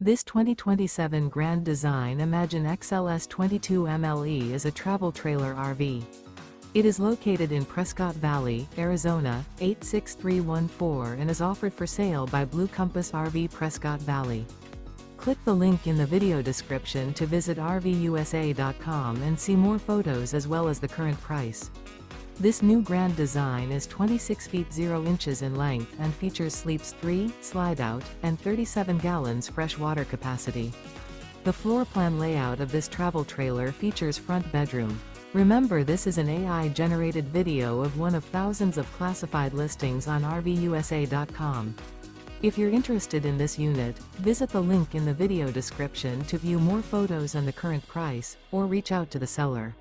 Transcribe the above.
This 2027 Grand Design Imagine XLS 22 MLE is a travel trailer RV. It is located in Prescott Valley, Arizona, 86314 and is offered for sale by Blue Compass RV Prescott Valley. Click the link in the video description to visit RVUSA.com and see more photos as well as the current price. This new Grand Design is 26 feet 0 inches in length and features sleeps 3, slide-out, and 37 gallons fresh water capacity. The floor plan layout of this travel trailer features front bedroom. Remember, this is an AI-generated video of one of thousands of classified listings on RVUSA.com. If you're interested in this unit, visit the link in the video description to view more photos and the current price, or reach out to the seller.